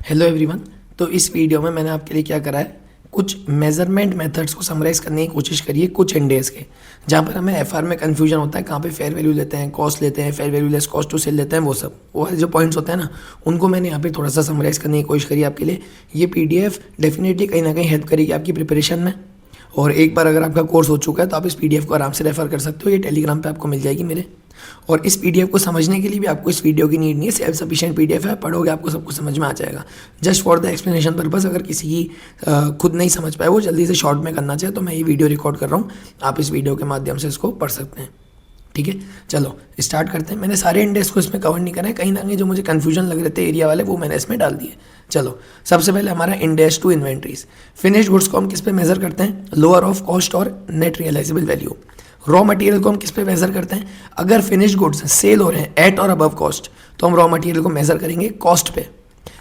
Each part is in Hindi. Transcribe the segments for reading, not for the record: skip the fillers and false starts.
Hello everyone. तो इस वीडियो में मैंने आपके लिए क्या करा है, कुछ मेजरमेंट मेथड्स को समराइज़ करने की कोशिश करी है कुछ इंडेस के, जहाँ पर हमें एफआर में कन्फ्यूजन होता है, कहाँ पे फेयर वैल्यू लेते हैं, कॉस्ट लेते हैं, fair value less cost to sell लेते हैं, वो जो पॉइंट्स होते हैं ना, उनको मैंने यहाँ पे थोड़ा सा समराइज़ करने की कोशिश करी आपके लिए। ये पीडीएफ डेफिनेटली कहीं ना कहीं हेल्प करेगी आपकी प्रिपरेशन में। और एक बार अगर आपका कोर्स हो चुका है तो आप इस पीडीएफ को आराम से रेफर कर सकते हो, ये टेलीग्राम पे आपको मिल जाएगी मेरे। और इस पीडीएफ को समझने के लिए भी आपको इस वीडियो की नीड नहीं है, सेल्फ सफिशिएंट पीडीएफ है, पढ़ोगे आपको सब कुछ समझ में आ जाएगा। Just for the explanation purpose, अगर किसी की खुद नहीं समझ पाए, वो जल्दी से शॉर्ट में करना चाहे, तो मैं ये वीडियो रिकॉर्ड कर रहा हूँ, आप इस वीडियो के माध्यम से इसको पढ़ सकते हैं। ठीक है, चलो स्टार्ट करते हैं। मैंने सारे इंडेक्स को इसमें कवर नहीं करा है, कहीं ना कहीं जो मुझे कन्फ्यूजन लग रहे थे एरिया वाले, वो मैंने इसमें डाल दिए। चलो, सबसे पहले हमारा index to inventories. Finished goods को हम किस पे मेजर करते हैं? लोअर ऑफ कॉस्ट और net realisable value. Raw material को हम किस पे मेजर करते हैं? अगर फिनिश्ड गुड्स सेल हो रहे हैं एट और अबव कॉस्ट, तो हम रॉ मटेरियल को मेजर करेंगे कॉस्ट पे।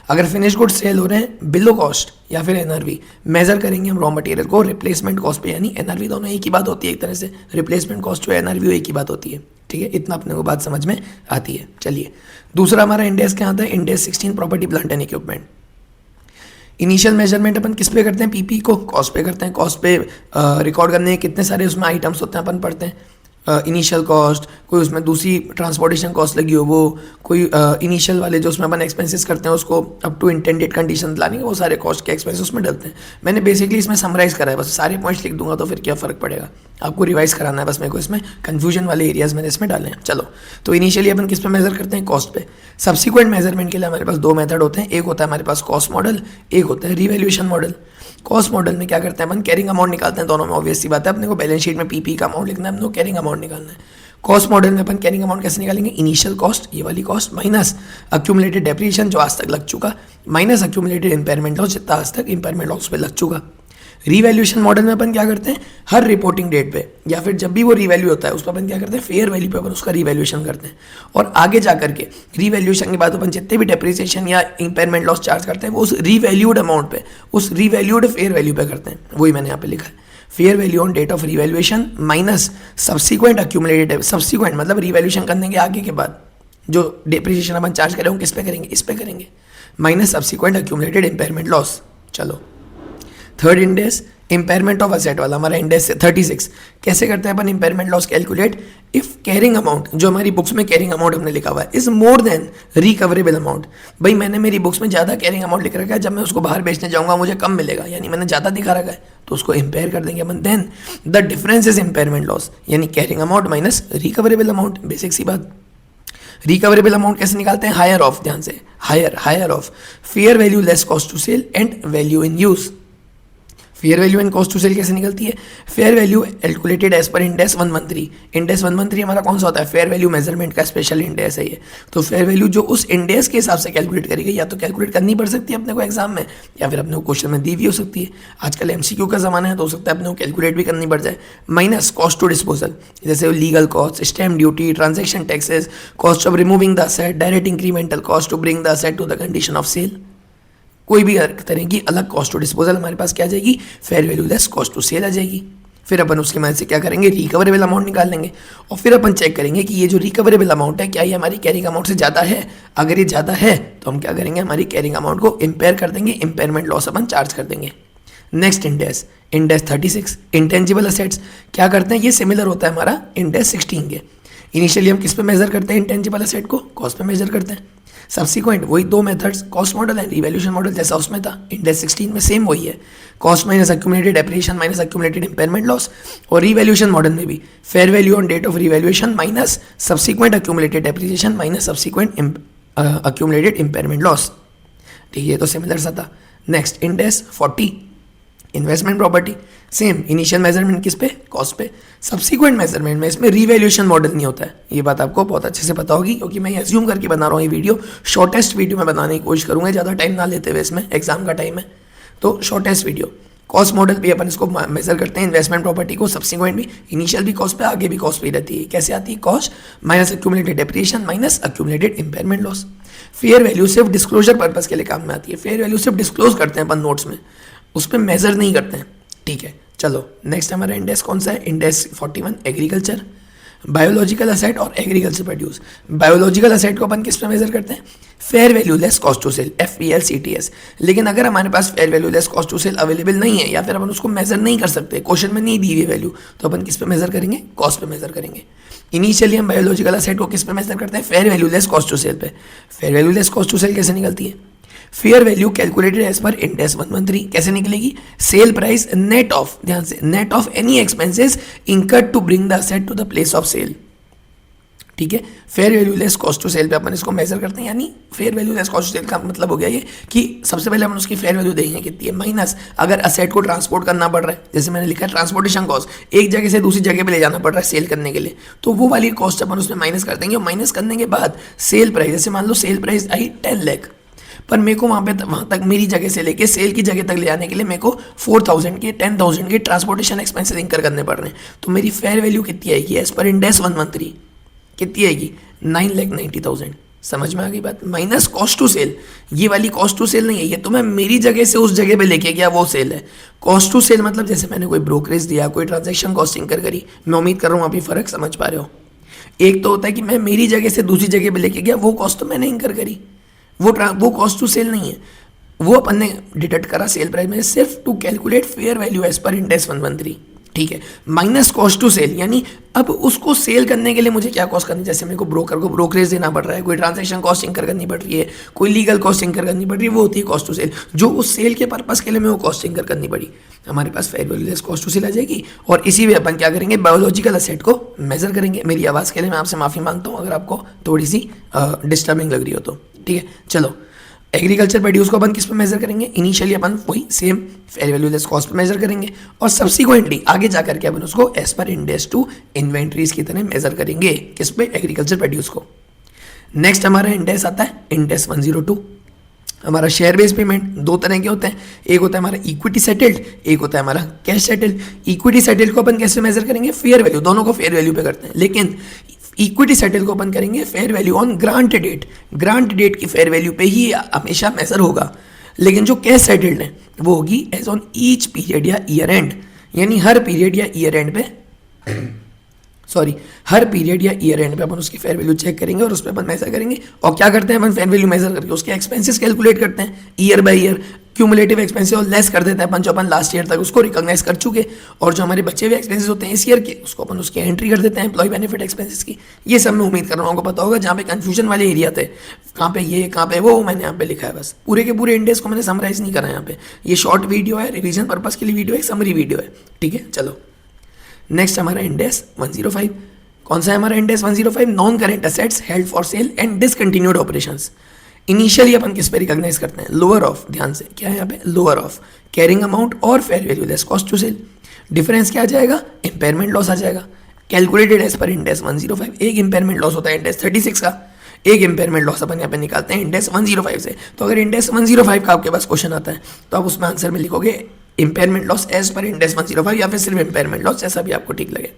अगर फिनिश गुड्स सेल हो रहे हैं बिलो कॉस्ट या फिर एनआरवी, मेजर करेंगे हम रॉ मटेरियल को रिप्लेसमेंट कॉस्ट पे, यानी एनआरवी दोनों एक ही बात होती है एक तरह से, रिप्लेसमेंट कॉस्ट जो एनआरवी एक ही बात होती है। ठीक है, इतना अपने को बात समझ में आती है। चलिए, दूसरा हमारा इंडेक्स क्या आता है? Index 16 property plant and equipment. Initial measurement अपन किस पे करते हैं? पीपी को कॉस्ट पे करते हैं। कॉस्ट पे रिकॉर्ड करने के कितने सारे उसमें आइटम्स होते हैं, अपन पढ़ते हैं इनिशियल कॉस्ट, कोई उसमें दूसरी ट्रांसपोर्टेशन कॉस्ट लगी हो, वो कोई इनिशियल वाले जो उसमें अपन एक्सपेंसेस करते हैं उसको अप टू इंटेंडेड कंडीशन लाने के, वो सारे कॉस्ट के एक्सपेंसेस उसमें डलते हैं। मैंने बेसिकली इसमें समराइज करा है, बस सारे पॉइंट्स लिख दूंगा तो फिर क्या फ़र्क पड़ेगा, आपको रिवाइज कराना है बस मेरे को। इसमें कन्फ्यूजन वाले एरियाज मैंने इसमें डाले हैं। चलो, तो इनिशियली अपन किस पे मेजर करते हैं? कॉस्ट पे। सब्सिक्वेंट मेजरमेंट के लिए हमारे पास दो मेथड होते हैं, एक होता है हमारे पास कॉस्ट मॉडल, एक होता है रिवैल्यूएशन मॉडल। कॉस्ट मॉडल में क्या करते हैं अपन? कैरिंग अमाउंट निकालते हैं, दोनों में ऑब्वियस सी बात है, अपने को बैलेंस शीट में पीपी का अमाउंट लिखना है, अपने को कैरिंग अमाउंट निकालना है। कॉस्ट मॉडल में अपन कैरिंग अमाउंट कैसे निकालेंगे? इनिशियल कॉस्ट, ये वाली कॉस्ट, माइनस अक्यूमुलेटेड डेप्रिसिएशन जो आज तक लग चुका, माइनस अक्यूमुलेटेड इंपेयरमेंट लॉस जितना आज तक इंपेयरमेंट लॉस पे लग चुका। रिवैल्यूएशन मॉडल में अपन क्या करते हैं? हर रिपोर्टिंग डेट पे या फिर जब भी वो रिवैल्यू होता है उस पर अपन क्या करते हैं? फेयर वैल्यू पे अपन उसका रिवैल्यूएशन करते हैं। और आगे जा करके रिवैल्यूएशन के बाद अपन जितने भी डेप्रिसिएशन या इंपेयरमेंट लॉस चार्ज करते हैं वो उस रिवैल्यूड अमाउंट पे, उस रिवैल्यूड फेयर वैल्यू पे करते हैं। वही मैंने यहाँ पे लिखा है, fair value on date of revaluation minus subsequent accumulated. Subsequent मतलब रिवैल्यूएशन करने के आगे के बाद जो डेप्रिसिएशन अपन चार्ज करें किस पे करेंगे? इस पे करेंगे, minus subsequent accumulated impairment loss. चलो, third index impairment of asset वाला हमारा इंडेक्स 36। कैसे करते हैं अपन impairment loss calculate? If carrying amount, जो हमारी बुक्स में कैरिंग अमाउंट हमने लिखा हुआ है, is more then recoverable amount. भाई मैंने मेरी बुक्स में ज़्यादा कैरिंग अमाउंट लिख रखा है, जब मैं उसको बाहर बेचने जाऊंगा मुझे कम मिलेगा, यानी मैंने ज़्यादा दिखा रखा है, तो उसको इंपेयर कर देंगे अपन। Then the difference is impairment loss, यानी carrying amount minus recoverable amount. Basic सी बात। रिकवरेबल अमाउंट कैसे निकालते हैं? हायर ऑफ, ध्यान से, higher of fair value less cost to sell and value in use. Fair value and cost to sell कैसे निकलती है? Fair value calculated as per index 113। Index 113 हमारा कौन सा होता है? फेयर वैल्यू मेजरमेंट का स्पेशल इंडेक्स है ये। तो फेयर वैल्यू जो उस इंडेक्स के हिसाब से कैलकुलेट करेगी, या तो कैलकुलेट करनी पड़ सकती है अपने को एग्जाम में, या फिर अपने को क्वेश्चन में दी भी हो सकती है। आजकल एमसीक्यू का जमाना है तो हो सकता है अपने को कैलकुलेट भी करनी पड़ जाए। माइनस कॉस्ट टू डिस्पोजल, जैसे legal cost, stamp duty, transaction taxes, cost of removing the asset, direct incremental cost to bring the asset to the condition of sale. कोई भी तरह की अलग कॉस्ट टू डिस्पोजल हमारे पास क्या आ जाएगी? Fair value less cost to sell आ जाएगी। फिर अपन उसके मदद से क्या करेंगे? रिकवरेबल अमाउंट निकाल लेंगे, और फिर अपन चेक करेंगे कि ये जो रिकवरेबल अमाउंट है क्या ये हमारी कैरिंग अमाउंट से ज़्यादा है। अगर ये ज़्यादा है तो हम क्या करेंगे? हमारी कैरिंग अमाउंट को इंपेयर कर देंगे, इंपेयरमेंट लॉस अपन चार्ज कर देंगे। Next index 36 intangible assets. क्या करते हैं? ये सिमिलर होता है हमारा इंडेक्स 16 के। इनिशियली हम किस पे मेजर करते हैं इंटेंजिबल असेट को? कॉस्ट पे मेजर करते हैं। सब्सिक्वेंट वही दो methods, cost model and revaluation model, जैसा उसमें था इंडेक्स 16 में सेम वही है, cost minus accumulated depreciation minus accumulated impairment loss. और रिवैल्यूएशन मॉडल में भी fair value on date of revaluation minus subsequent accumulated depreciation minus subsequent accumulated impairment loss. ठीक है, ये तो सिमिलर सा था। Next index 40 investment property. Same initial measurement किस पे? कॉस्ट पे। सब्सिक्वेंट मेजरमेंट में इसमें रिवैल्यूएशन मॉडल नहीं होता है, ये बात आपको बहुत अच्छे से पता होगी, क्योंकि मैं एज्यूम करके बना रहा हूँ ये वीडियो। शॉर्टेस्ट वीडियो में बनाने की कोशिश करूँगा, ज़्यादा टाइम ना लेते हुए, इसमें एग्जाम का टाइम है तो शॉर्टेस्ट वीडियो। कॉस्ट मॉडल भी अपन इसको मेजर करते हैं, इन्वेस्टमेंट प्रॉपर्टी को, सब्सिक्वेंट भी, इनिशियल भी कॉस्ट पे, आगे भी कॉस्ट पे रहती है। कैसे आती है? Cost minus accumulated depreciation minus accumulated impairment loss. Fair value सिर्फ डिस्क्लोजर पर्पस के लिए काम में आती है। फेयर वैल्यू सिर्फ डिस्क्लोज करते हैं अपन नोट्स में, उस पर मेजर नहीं करते हैं। ठीक है, चलो नेक्स्ट हमारा इंडेक्स कौन सा है? Index 41 agriculture. बायोलॉजिकल असेट और एग्रीकल्चर प्रोड्यूस। बायोलॉजिकल असेट को अपन किस पे मेजर करते हैं? Fair value less cost to sell, FVLCTS। लेकिन अगर हमारे पास fair value less cost to sell available नहीं है या फिर अपन उसको मेजर नहीं कर सकते, क्वेश्चन में नहीं दी हुई वैल्यू, तो अपन किस पे मेजर करेंगे? कॉस्ट पे मेजर करेंगे। इनिशियली हम बायोलॉजिकल असेट को किस पे मेजर करते हैं? Fair value less cost to sell पे। Fair value less cost to sell कैसे निकलती है? Fair value calculated as per Ind AS 113। कैसे निकलेगी? सेल प्राइस नेट ऑफ, ध्यान से, net of any expenses incurred to bring the asset to the place of sale. ठीक है, fair value less cost to sell पे अपन इसको मेजर करते हैं। यानी fair value less cost to sell का मतलब हो गया ये कि सबसे पहले अपन उसकी फेयर वैल्यू देखेंगे कितनी है, माइनस अगर असेट को ट्रांसपोर्ट करना पड़ रहा है, जैसे मैंने लिखा है ट्रांसपोर्टेशन कॉस्ट, एक जगह से दूसरी जगह पे ले जाना पड़ रहा है सेल करने के लिए, तो वो वाली कॉस्ट अपन उसमें माइनस कर देंगे। और माइनस करने के बाद सेल प्राइस, जैसे मान लो सेल प्राइस आई 10 लाख, पर मेरे को वहाँ तक मेरी जगह से लेके सेल की जगह तक ले जाने के लिए मेरे को 4000 के 10,000 के ट्रांसपोर्टेशन एक्सपेंसेस इंकर करने पड़ रहे हैं। तो मेरी फेयर वैल्यू कितनी आएगी एज पर इंड AS 113? कितनी आएगी? 9,90,000। समझ में आ गई बात? माइनस कॉस्ट टू सेल, ये वाली कॉस्ट टू सेल नहीं है, ये तो मैं मेरी जगह से उस जगह पे लेके गया वो सेल है। कॉस्ट टू सेल मतलब जैसे मैंने कोई ब्रोकरेज दिया, कोई ट्रांजेक्शन कॉस्ट इंकर करी, मैं उम्मीद कर रहा हूँ आप ये फर्क समझ पा रहे हो। एक तो होता है कि मैं मेरी जगह से दूसरी जगह पे लेके गया, वो कॉस्ट तो मैंने इंकर करी, वो कॉस्ट टू सेल नहीं है, वो अपन ने डिडक्ट करा सेल प्राइस में सिर्फ to calculate fair value as per Ind AS 113। ठीक है, माइनस कॉस्ट टू सेल, यानी अब उसको सेल करने के लिए मुझे क्या कॉस्ट करनी, जैसे मेरे को ब्रोकर को ब्रोकरेज देना पड़ रहा है, कोई ट्रांजैक्शन कॉस्ट इंकर करनी पड़ रही है, कोई लीगल कॉस्ट इंकर करनी पड़ रही है, वो होती है कॉस्ट टू सेल। जो उस सेल के पर्पस के लिए मैं वो कॉस्ट इंकर करनी पड़ी, हमारे पास fair value less cost to sell आ जाएगी। और इसी में अपन क्या करेंगे? बायोलॉजिकल असेट को मेजर करेंगे। मेरी आवाज़ के लिए मैं आपसे माफ़ी मांगता हूँ अगर आपको थोड़ी सी डिस्टर्बिंग लग रही हो तो। ठीक है, चलो एग्रीकल्चर प्रोड्यूस को अपन किस पे मेजर करेंगे? इनिशियली अपन वही same fair value less cost पे मेजर करेंगे और सब्सिक्वेंटली आगे जा करके अपन उसको as per Ind AS 2 inventories की तरह मेजर करेंगे। किस पे? एग्रीकल्चर प्रोड्यूस को। नेक्स्ट हमारा इंड AS आता है, इंड AS 102। हमारा शेयर बेस्ड पेमेंट दो तरह के होते हैं, एक होता है हमारा इक्विटी सेटल्ड, एक होता है हमारा कैश सेटल्ड। इक्विटी सेटल्ड को अपन कैसे मेजर करेंगे? फेयर वैल्यू, दोनों को फेयर वैल्यू पे करते हैं, लेकिन इक्विटी सेटल को अपन करेंगे fair value on grant date. Grant date की फेयर वैल्यू पे ही हमेशा मेजर होगा। लेकिन जो कैश सेटल्ड है वो होगी एज ऑन ईच पीरियड या ईयर एंड, यानी हर पीरियड या ईयर एंड पे हर पीरियड या ईयर एंड पे अपन उसकी फेयर वैल्यू चेक करेंगे और उस पर अपन मेजर करेंगे। और क्या करते हैं अपन फेयर वैल्यू मेजर करके उसके एक्सपेंसेस कैलकुलेट करते हैं year by year, cumulative expenses और लेस कर देते हैं अपन जो अपन लास्ट ईयर तक उसको रिकॉग्नाइज कर चुके, और जो हमारे बचे हुए एक्सपेंसेस होते हैं इस ईयर के उसको अपन उसकी एंट्री कर देते हैं एम्प्लॉय बेनिफिट एक्सपेंसेस की। ये सब मैं उम्मीद कर रहा हूँ आपको पता होगा। जहाँ पे कंफ्यूजन वाले एरिया थे, कहाँ पे ये कहाँ पे वो, मैंने यहाँ पे लिखा है। बस पूरे के पूरे इंड AS को मैंने समराइज नहीं करा यहाँ पे, ये शॉर्ट वीडियो है, रिविजन पर्पज के लिए वीडियो है, समरी वीडियो है। ठीक है, चलो नेक्स्ट हमारा इंड AS 105। कौन सा है हमारा Ind AS 105? Non current assets held for sale and discontinued operations. Initially अपन किस पे रिकॉग्नाइज करते हैं? लोअर ऑफ, ध्यान से क्या है यहाँ पे? लोअर ऑफ कैरिंग अमाउंट और fair value less cost to sell. Difference क्या आ जाएगा? इम्पेयरमेंट लॉस आ जाएगा, calculated as per Ind AS 105। एक इम्पेयरमेंट लॉस होता है इंड AS 36 का, एक इम्पेयरमेंट लॉस अपन यहाँ पे निकालते हैं इंड AS 105 से। तो अगर इंड AS 105 का आपके पास क्वेश्चन आता है तो आप उसमें आंसर में लिखोगे impairment loss as per Ind AS 105 या फिर सिर्फ इम्पेयरमेंट लॉस, जैसा भी आपको ठीक लगे।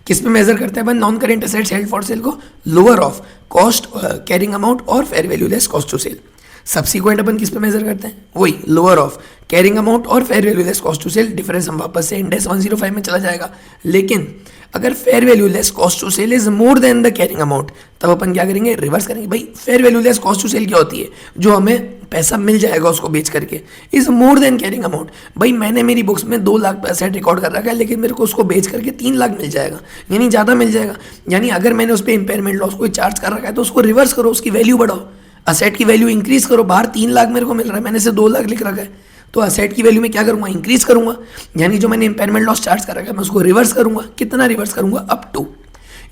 किस पे मेजर करते हैं अपन non current assets held for sale को? Lower of cost carrying amount और fair value less cost to sell. Subsequent अपन किस पे मेजर करते हैं? वही लोअर ऑफ कैरिंग अमाउंट और fair value less cost to sell. Difference हम वापस से इंड AS 105 में चला जाएगा। लेकिन अगर fair value less cost to sell is more than the carrying amount, तब अपन क्या करेंगे? रिवर्स करेंगे। भाई fair value less cost to sell क्या होती है? जो हमें पैसा मिल जाएगा उसको बेच करके, is more then carrying amount. भाई मैंने मेरी बुक्स में 2 लाख एसेट रिकॉर्ड कर रखा है, लेकिन मेरे को उसको बेच करके 3 लाख मिल जाएगा, यानी ज़्यादा मिल जाएगा। यानी अगर मैंने उस पर इम्पेयरमेंट लॉस कोई चार्ज कर रखा है तो उसको रिवर्स करो, उसकी वैल्यू बढ़ाओ, असेट की वैल्यू इंक्रीज करो। बाहर 3 लाख मेरे को मिल रहा है, मैंने से 2 लाख लिख रखा है, तो असेट की वैल्यू में क्या करूंगा? इंक्रीज करूंगा। यानी जो मैंने इम्पेयरमेंट लॉस चार्ज कर रखा है मैं उसको रिवर्स करूंगा। कितना रिवर्स करूंगा? Up to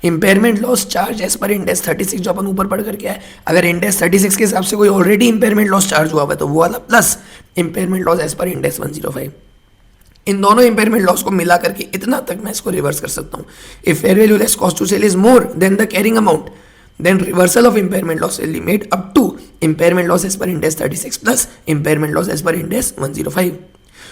impairment loss charge as per Ind AS 36 जो अपन ऊपर पढ़ करके आए। अगर इंड AS 36 के हिसाब से कोई ऑलरेडी इम्पेयरमेंट लॉस चार्ज हुआ है तो वो वाला, plus impairment loss as per Ind AS 105। इन दोनों इम्पेयरमेंट लॉस को मिला करके इतना तक मैं इसको रिवर्स कर सकता हूँ। If fair value less cost to sell is more than the carrying amount, then reversal of impairment loss will be made up to impairment loss as per Ind AS 36 plus impairment loss as per Ind AS 105.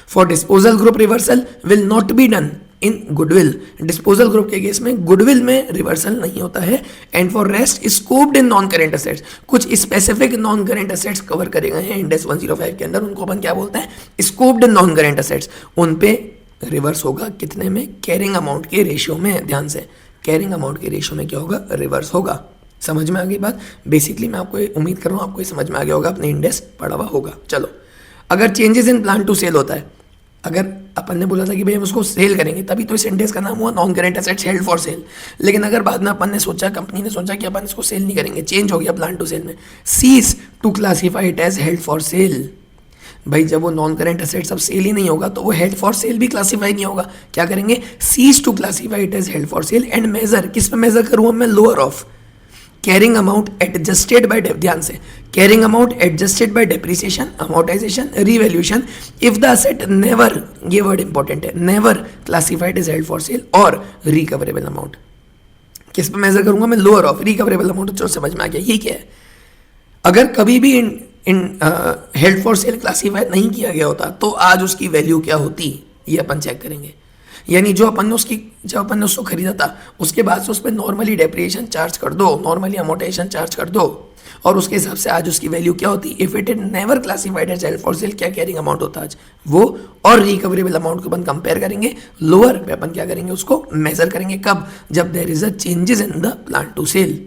For disposal group reversal will not be done in goodwill. disposal group के केस में goodwill में reversal नहीं होता है। and for rest scoped in non current assets, कुछ specific non current assets cover करे गए हैं Ind AS 105 के अंदर, उनको अपन क्या बोलते हैं? scoped in non current assets। उन पे रिवर्स होगा कितने में? कैरिंग अमाउंट के रेशियो में। ध्यान से कैरिंग अमाउंट के रेशियो में क्या होगा, रिवर्स होगा। समझ में आ गई बात। बेसिकली मैं आपको उम्मीद कर रहा हूँ आपको ये समझ में आ गया होगा, अपने इंडेक्स पढ़ा हुआ होगा। चलो, अगर changes in plan to sell होता है, अगर अपन ने बोला था कि भाई हम उसको सेल करेंगे, तभी तो इस इंडेक्स का नाम हुआ non current assets held for cell. लेकिन अगर बाद में अपन ने सोचा, कंपनी ने सोचा कि अपन इसको सेल नहीं करेंगे, चेंज हो गया प्लान टू सेल में, cease to classify it as held for sale. भाई जब वो नॉन करेंट एसेट्स अब सेल ही नहीं होगा तो वो हेल्ड फॉर सेल भी क्लासीफाई नहीं होगा। क्या करेंगे, cease to classify it as held for sale and measure, किस पे मेजर करूँगा मैं, lower of carrying amount adjusted by, ध्यान से, carrying amount adjusted by depreciation, amortisation, revaluation if the asset never, ये वर्ड इंपॉर्टेंट है, never classified is held for cell और रिकवरेबल अमाउंट। किस पे मेजर करूंगा मैं, लोअर ऑफ रिकवरेबल अमाउंट। चलो समझ में आ गया ये क्या है। अगर कभी भी इन हेल्ड फॉर सेल क्लासीफाइड नहीं किया गया होता तो आज उसकी वैल्यू क्या होती, ये अपन चेक करेंगे। यानी जो अपन ने उसकी, जब अपन ने उसको खरीदा था उसके बाद से उस पर नॉर्मली डेप्रिसिएशन चार्ज कर दो, नॉर्मली अमोर्टाइजेशन चार्ज कर दो, और उसके हिसाब से आज उसकी वैल्यू क्या होती, if it is never classified as held for sale, क्या कैरिंग अमाउंट होता आज वो, और रिकवरेबल अमाउंट को अपन कंपेयर करेंगे, लोअर पे अपन क्या करेंगे, उसको मेजर करेंगे। कब, जब there is a changes in the plan to sell.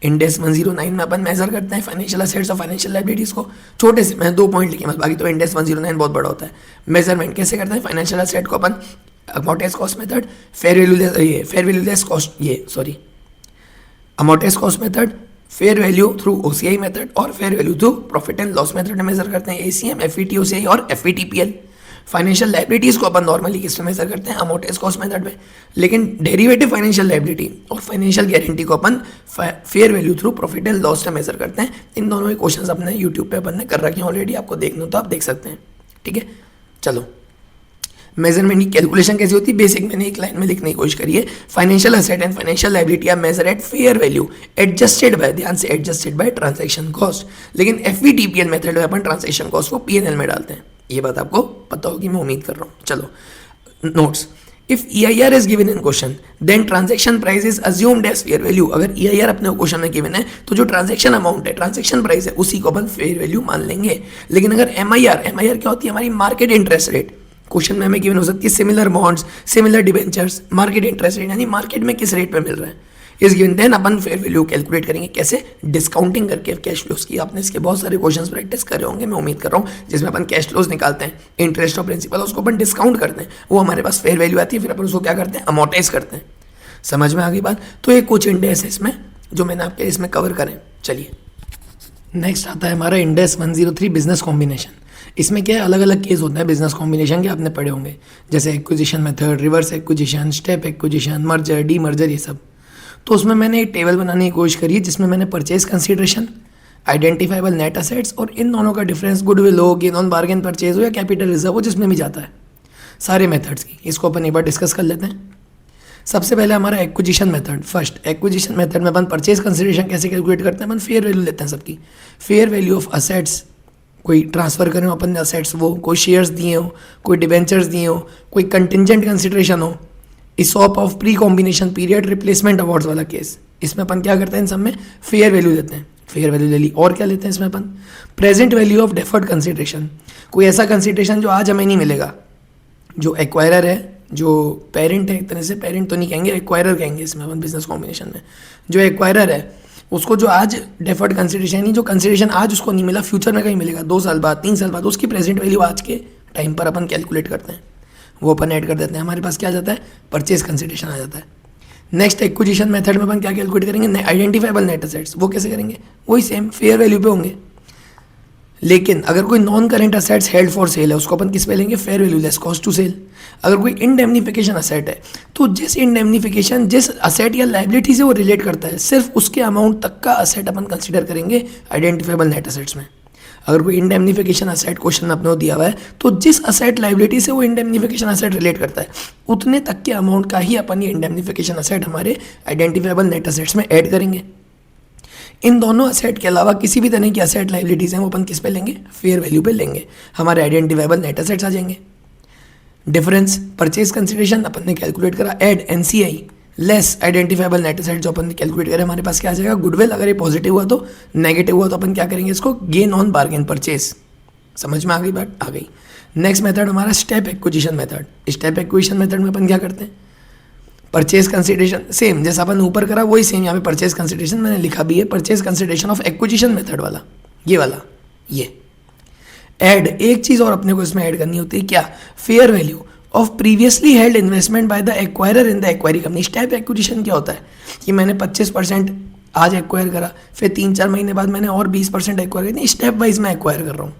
Index 109 में अपन मेजर करते हैं फाइनेंशियल असेट्स और फाइनेंशियल लायबिलिटीज को। छोटे से मैं 2 पॉइंट लिखे बस, बाकी तो इंडेक्स 109 बहुत बड़ा होता है। मेजरमेंट कैसे करते हैं, फाइनेंशियल असेट को अपन amortise cost method, fair value less cost, amortise cost method, fair value through OCI method और fair value through profit and loss method में मेजर करते हैं, एसीएम, एफईटी, ओसीआई और एफईटीपीएल। फाइनेंशियल लायबिलिटीज को अपन नॉर्मली किस में मेजर करते हैं, अमोर्टाइज कॉस्ट मेथड में। लेकिन डेरिवेटिव फाइनेंशियल लायबिलिटी और फाइनेंशियल गारंटी को अपन fair value through profit and loss में मेजर करते हैं। इन दोनों के क्वेश्चंस अपने यूट्यूब पे अपन ने कर रखे हैं ऑलरेडी, आपको देखना तो आप देख सकते हैं। ठीक है, चलो मेजरमेंट की कैलकुलेशन कैसी होती है, बेसिक मैंने एक लाइन में लिखने की कोशिश करी है। Financial asset and financial liability are measure at fair value adjusted by, ध्यान से, एडजस्टेड बाय ट्रांजैक्शन कॉस्ट। लेकिन एफईटीपीएल मेथड में अपन ट्रांजैक्शन कॉस्ट को पीएनएल में डालते हैं। ये बात आपको पता होगी, मैं उम्मीद कर रहा हूँ। चलो notes, if EIR is given in question then transaction price is assumed as fair value। अगर EIR अपने क्वेश्चन में गिवन है तो जो ट्रांजैक्शन अमाउंट है, ट्रांजैक्शन प्राइस है, उसी को अपन फेयर वैल्यू मान लेंगे। लेकिन अगर MIR क्या होती है, हमारी मार्केट इंटरेस्ट रेट, क्वेश्चन में हमें गिवन हो सकती है similar bonds, similar debentures, market interest rate यानी मार्केट में किस रेट पे मिल रहा है, इस गिवन देन अपन फेयर वैल्यू कैलकुलेट करेंगे। कैसे, डिस्काउंटिंग करके कैश फ्लोज की। आपने इसके बहुत सारे क्वेश्चंस प्रैक्टिस करे होंगे, मैं उम्मीद कर रहा हूँ, जिसमें अपन कैश फ्लोज निकालते हैं, इंटरेस्ट और प्रिंसिपल उसको अपन डिस्काउंट करते हैं, वो हमारे पास फेयर वैल्यू आती है, फिर अपन उसको क्या करते हैं, अमोर्टाइज करते हैं। समझ में आ गई बात। तो ये कुछ इंडेक्स है इसमें जो मैंने आपके इसमें कवर करें। चलिए नेक्स्ट आता है हमारा इंडेक्स 103 बिजनेस कॉम्बिनेशन। इसमें क्या है, अलग अलग केस होते हैं बिजनेस कॉम्बिनेशन के, आपने पढ़े होंगे, जैसे acquisition method, reverse acquisition, step acquisition, merger, D merger, ये सब। तो उसमें मैंने एक टेबल बनाने की कोशिश करी है जिसमें मैंने purchase consideration, identifiable net assets और इन दोनों का डिफरेंस, गुडविल हो, गेन ऑन बार्गेन परचेज हो या कैपिटल रिजर्व हो, जिसमें भी जाता है, सारे मेथड्स की, इसको अपन एक बार डिस्कस कर लेते हैं। सबसे पहले हमारा acquisition method. First acquisition method में अपन परचेज कंसीडरेशन कैसे कैलकुलेट करते हैं, अपन फेयर वैल्यू लेते हैं सबकी, फेयर वैल्यू ऑफ असेट्स, कोई ट्रांसफर करें अपन असेट्स, वो कोई शेयर्स दिए हो, कोई डिबेंचर्स दिए हो, कोई कंटिजेंट कंसिडरेशन हो, ESOP of pre combination period, replacement awards वाला केस, इसमें अपन क्या करते हैं, इन सब में फेयर वैल्यू देते हैं, फेयर वैल्यू ले ली। और क्या लेते हैं इसमें अपन, present value of deferred consideration, कोई ऐसा कंसिडरेशन जो आज हमें नहीं मिलेगा, जो एक्वायरर है, जो पेरेंट है, एक तरह से पेरेंट तो नहीं कहेंगे, एक्वायरर कहेंगे इसमें अपन बिजनेस कॉम्बिनेशन में, जो एक्वायरर है उसको जो आज डेफर्ड कंसिडरेशन यानी जो कंसिडरेशन आज उसको नहीं मिला, फ्यूचर में कहीं मिलेगा, 2 साल बाद, 3 साल बाद, उसकी प्रेजेंट वैल्यू आज के टाइम पर अपन कैलकुलेट करते हैं, वो अपन ऐड कर देते हैं, हमारे पास क्या आ जाता है, परचेज कंसिडरेशन आ जाता है। नेक्स्ट एक्विजिशन मेथड में अपन क्या कैलकुलेट करेंगे, आइडेंटिफाइबल नेट असेट्स, वो कैसे करेंगे, वही सेम फेयर वैल्यू पे होंगे। लेकिन अगर कोई non current assets held for sale है, उसको अपन किस पे लेंगे, fair value less cost to sale. अगर कोई इंडेमनिफिकेशन असेट है तो जिस इंडेमनिफिकेशन जिस असेट या लाइबिलिटी से वो रिलेट करता है, सिर्फ उसके अमाउंट तक का असेट अपन कंसीडर करेंगे आइडेंटिफाइबल नेट असेट्स में। अगर कोई इंडेमनिफिकेशन असेट क्वेश्चन में अपने को दिया हुआ है तो जिस असेट लाइबिलिटी से वो इंडेमनिफिकेशन असेट रिलेट करता है उतने तक के अमाउंट का ही अपन ये इंडेमनिफिकेशन असेट हमारे आइडेंटिफाइबल नेट असेट्स में ऐड करेंगे। इन दोनों असेट के अलावा किसी भी तरह की असेट लाइबिलिटीज हैं वो अपन किस पे लेंगे, फेयर वैल्यू पे लेंगे, हमारे आइडेंटिफाइबल नेट असेट्स आ जाएंगे। डिफरेंस परचेज कंसिडरेशन अपन ने कैलकुलेट करा, add NCI less identifiable net asset जो अपन ने कैलकुलेट करा, हमारे पास क्या आ जाएगा, गुडविल। अगर ये पॉजिटिव हुआ तो, नेगेटिव हुआ तो अपन क्या करेंगे, इसको गेन ऑन बार्गेन परचेज। समझ में आ गई बात, आ गई। नेक्स्ट मेथड हमारा step acquisition method. Step acquisition method में अपन क्या करते हैं, परचेज कंसिडरेशन सेम जैसा अपन ऊपर करा वही सेम यहाँ पे परचेज कंसिडरेशन मैंने लिखा भी है, purchase consideration of acquisition method वाला, ये वाला, ये ऐड एक चीज और अपने को इसमें ऐड करनी होती है, क्या, fair value of previously held investment by the acquirer in the acquiree company. Step acquisition क्या होता है कि मैंने 25% आज एक्वायर करा, फिर 3-4 महीने बाद मैंने और 20% एक्वायर करी, स्टेप वाइज मैं एक्वायर कर रहा हूँ।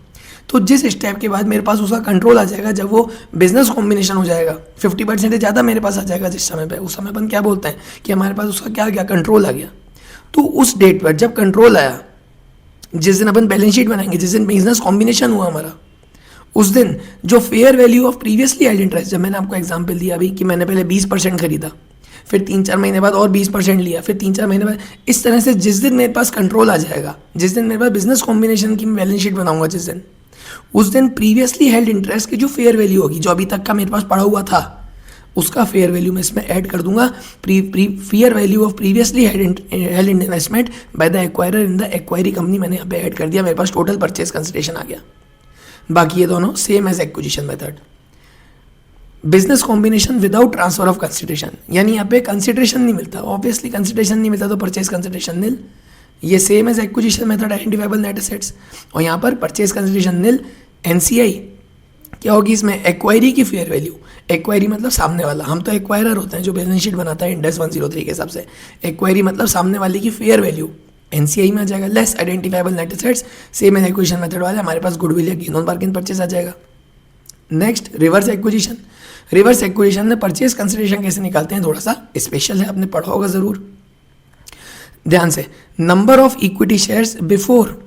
तो जिस स्टेप के बाद मेरे पास उसका कंट्रोल आ जाएगा, जब वो बिजनेस कॉम्बिनेशन हो जाएगा, 50% ज़्यादा मेरे पास आ जाएगा जिस समय पे, उस समय अपन क्या बोलते हैं कि हमारे पास उसका क्या गया, कंट्रोल आ गया। तो उस डेट पर जब कंट्रोल आया, जिस दिन अपन बैलेंस शीट बनाएंगे, जिस दिन बिजनेस कॉम्बिनेशन हुआ हमारा, उस दिन जो fair value of previously held interest, जब मैंने आपको एग्जांपल दिया अभी कि मैंने पहले 20% खरीदा, फिर 3-4 महीने बाद और 20% लिया, फिर 3-4 महीने बाद, इस तरह से जिस दिन मेरे पास कंट्रोल आ जाएगा, जिस दिन मेरे पास बिजनेस कॉम्बिनेशन की बैलेंस शीट बनाऊंगा जिस दिन, उस दिन प्रीवियसली हेल्ड इंटरेस्ट की जो फेयर वैल्यू होगी, जो अभी तक का मेरे पास पड़ा हुआ था, उसका फेयर वैल्यू मैं इसमें ऐड कर दूंगा। Fair value of previously held investment by the acquirer in the acquiree company मैंने यहाँ पे ऐड कर दिया, मेरे पास टोटल परचेज कंसिडरेशन आ गया। बाकी ये दोनों same as acquisition method. Business combination without transfer of consideration, यानी यहाँ पे कंसिडरेशन नहीं मिलता, ऑब्वियसली कंसिडरेशन नहीं मिलता तो परचेज कंसिडरेशन निल, ये same as acquisition method identifiable net assets. और यहाँ पर परचेज कंसिडरेशन निल, एनसीआई क्या होगी इसमें, एक्वायरी की फेयर वैल्यू, एक्वायरी मतलब सामने वाला, हम तो एक्वायरर होते हैं जो बैलेंस शीट बनाता है इंडेक्स 103 के हिसाब से, एक्वायरी मतलब सामने वाले की फेयर वैल्यू, एनसीआई में आ जाएगा, less identifiable net assets, same as acquisition method वाले, हमारे पास गुडविल या गेन ऑन बार्गेन परचेज आ जाएगा। Next reverse acquisition. Reverse acquisition में परचेज कंसिडरेशन कैसे निकालते हैं, थोड़ा सा स्पेशल है, आपने पढ़ा होगा जरूर, ध्यान से। Number of equity shares before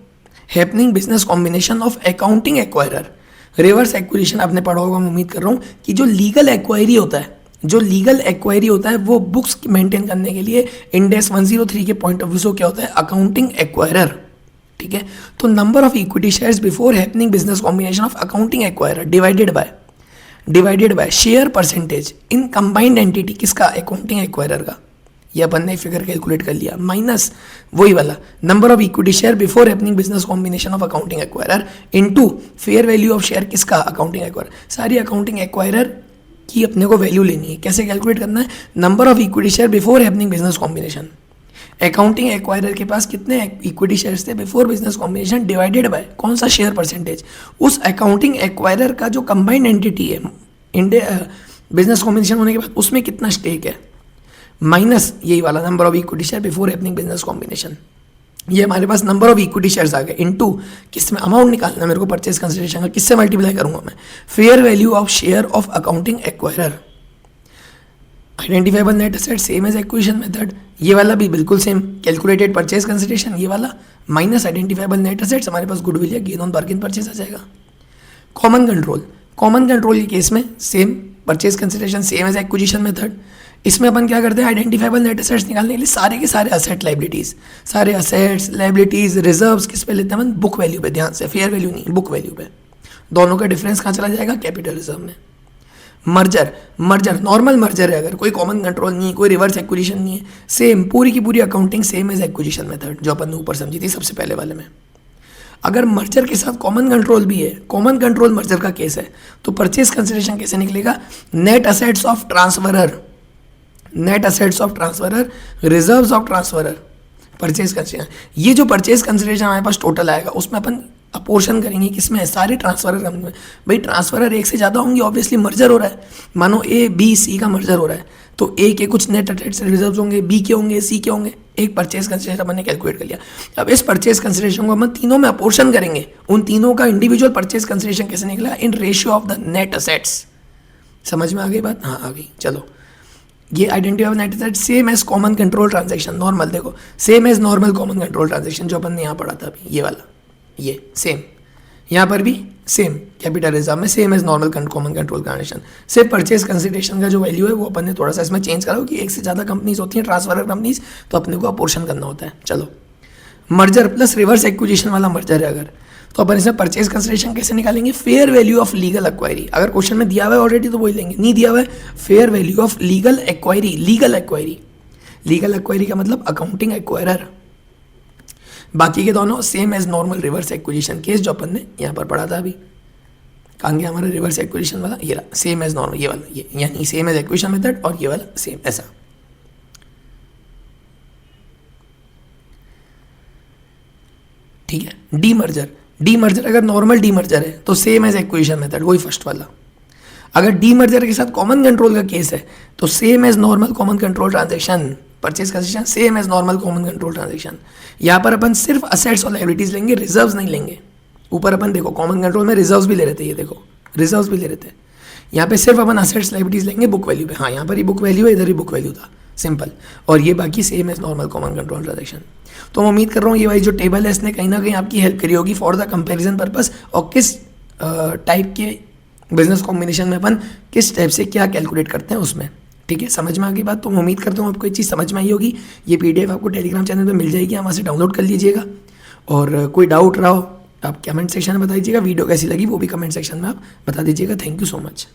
happening business combination of accounting acquirer. Reverse acquisition आपने पढ़ा होगा, मैं उम्मीद कर रहा हूँ कि जो लीगल एक्वायरी होता है, जो लीगल एक्वायरी होता है वो बुक्स मेंटेन करने के लिए इंडेक्स 103 के पॉइंट ऑफ व्यू से क्या होता है, अकाउंटिंग एक्वायरर, ठीक है। तो number of equity shares before happening business combination of accounting acquirer divided by share percentage in combined entity, किसका, अकाउंटिंग एक्वायरर का, ये अपन ने फिगर कैलकुलेट कर लिया, माइनस वही वाला number of equity share before happening business combination of accounting acquirer into fair value of share, किसका, अकाउंटिंग एक्वायरर। सारी अकाउंटिंग एक्वायरर की अपने को वैल्यू लेनी है, कैसे कैलकुलेट करना है, number of equity share before happening business combination, accounting acquirer के पास कितने इक्विटी शेयर्स थे before business combination, divided by कौन सा शेयर परसेंटेज, उस अकाउंटिंग एक्वायरर का जो कंबाइंड एंटिटी है बिजनेस कॉम्बिनेशन होने के बाद उसमें कितना स्टेक है, माइनस यही वाला number of equity share before happening business combination. ये हमारे पास नंबर ऑफ इक्विटी शेयर्स आ गए, इनटू किस में अमाउंट निकालना मेरे को परचेज कंसिडरेशन का, किससे मल्टीप्लाई करूंगा मैं, fair value of share of accounting acquirer, identifiable net asset same as acquisition method, ये वाला भी बिल्कुल सेम, कैलकुलेटेड परचेज कंसिडरेशन ये वाला, माइनस आइडेंटिफाइबल नेट एसेट्स, हमारे पास गुडविल या गेन ऑन बार्गेन परचेज आ जाएगा। कॉमन कंट्रोल के केस में same purchase consideration same as acquisition method. इसमें अपन क्या करते हैं, आइडेंटिफाइबल नेट एसेट्स निकालने के लिए सारे के सारे असेट लाइबिलिटीज, सारे असेट्स लाइबिलिटीज रिजर्व्स किस पे लेते हैं अपन, बुक वैल्यू पे, ध्यान से, फेयर वैल्यू नहीं, बुक वैल्यू पे। दोनों का डिफरेंस कहाँ चला जाएगा, कैपिटल रिजर्व में। मर्जर नॉर्मल मर्जर है, अगर कोई कॉमन कंट्रोल नहीं है, कोई रिवर्स एक्विजिशन नहीं है, सेम पूरी की पूरी accounting same as acquisition method जो अपन ने ऊपर समझी थी सबसे पहले वाले में। अगर मर्जर के साथ कॉमन कंट्रोल भी है, कॉमन कंट्रोल मर्जर का केस है, तो परचेज कंसिडरेशन कैसे निकलेगा, net assets of transferor, reserves of transferor, purchase consideration. ये जो परचेज कंसिडरेशन हमारे पास टोटल आएगा उसमें अपन अपोर्शन करेंगे किसमें, सारे ट्रांसफरर कंपनी में। भाई ट्रांसफरर एक से ज़्यादा होंगे, ऑब्वियसली मर्जर हो रहा है, मानो ए बी सी का मर्जर हो रहा है, तो ए के कुछ नेट असेट्स रिजर्व्स होंगे, बी के होंगे, सी के होंगे, एक परचेज कंसिडरेशन हमने कैलकुलेट कर लिया। अब इस परचेज कंसिडरेशन को हम तीनों में अपोर्शन करेंगे, उन तीनों का इंडिविजुअल परचेज कंसिडरेशन कैसे निकला, in ratio of the net assets. समझ में आ गई बात, हाँ आ गई, चलो। ये identifiable net asset same as common control transaction, normal देखो same as normal common control transaction जो अपन ने यहाँ पढ़ा था अभी, ये वाला, ये सेम, यहाँ पर भी सेम, कैपिटल रिजर्व में same as normal common control transaction. सिर्फ परचेज कंसिडरेशन का जो वैल्यू है वो अपन ने थोड़ा सा इसमें चेंज करा कि एक से ज़्यादा कंपनीज होती हैं ट्रांसफरर कंपनीज, तो अपने को अपोर्शन करना होता है। चलो, मर्जर प्लस रिवर्स एक्विजिशन वाला मर्जर है अगर, तो अपन इसमें परचेज कंसिडरेशन कैसे निकालेंगे, fair value of legal acquiree. अगर क्वेश्चन में दिया हुआ है ऑलरेडी तो वही लेंगे, नहीं दिया हुआ है fair value of legal acquiree. Legal acquiree का मतलब अकाउंटिंग एक्वायरर। बाकी के दोनों same as normal reverse acquisition case जो अपन ने यहाँ पर पढ़ा था अभी। कहाँ गया हमारा रिवर्स एक्विजिशन वाला, ये सेम एज नॉर्मल, ये वाला, ये यानी सेम एज एक्विजिशन मेथड, और ये वाला सेम ऐसा। ठीक है। डी मर्जर अगर नॉर्मल डी मर्जर है तो सेम एज एक्विजिशन मेथड, वही फर्स्ट वाला। अगर डी मर्जर के साथ कॉमन कंट्रोल का केस है तो same as normal common control transaction, purchase consideration same as normal common control transaction. यहाँ पर अपन सिर्फ असेट्स और लायबिलिटीज लेंगे, रिजर्व्स नहीं लेंगे। ऊपर अपन देखो कॉमन कंट्रोल में रिजर्व्स भी ले रहे थे, ये देखो रिजर्व्स भी ले रहे थे। यहाँ पे सिर्फ अपन असेट्स लायबिलिटीज लेंगे बुक वैल्यू पे। हाँ, यहाँ पर ही बुक वैल्यू है, इधर ही बुक वैल्यू था, सिंपल। और ये बाकी same as normal common control transaction. तो मैं उम्मीद कर रहा हूँ ये वाली जो टेबल है इसने कहीं ना कहीं आपकी हेल्प करी होगी फॉर द कंपैरिजन पर्पस, और किस टाइप के बिजनेस कॉम्बिनेशन में अपन किस टाइप से क्या कैलकुलेट करते हैं उसमें। ठीक है, समझ में आ गई बात। तो मैं उम्मीद करता हूँ आपको ये चीज़ समझ में आई होगी। ये PDF आपको टेलीग्राम चैनल पे मिल जाएगी, वहाँ से डाउनलोड कर लीजिएगा। और कोई डाउट रहा हो आप कमेंट सेक्शन में बता दीजिएगा। वीडियो कैसी लगी वो भी कमेंट सेक्शन में आप बता दीजिएगा। Thank you so much.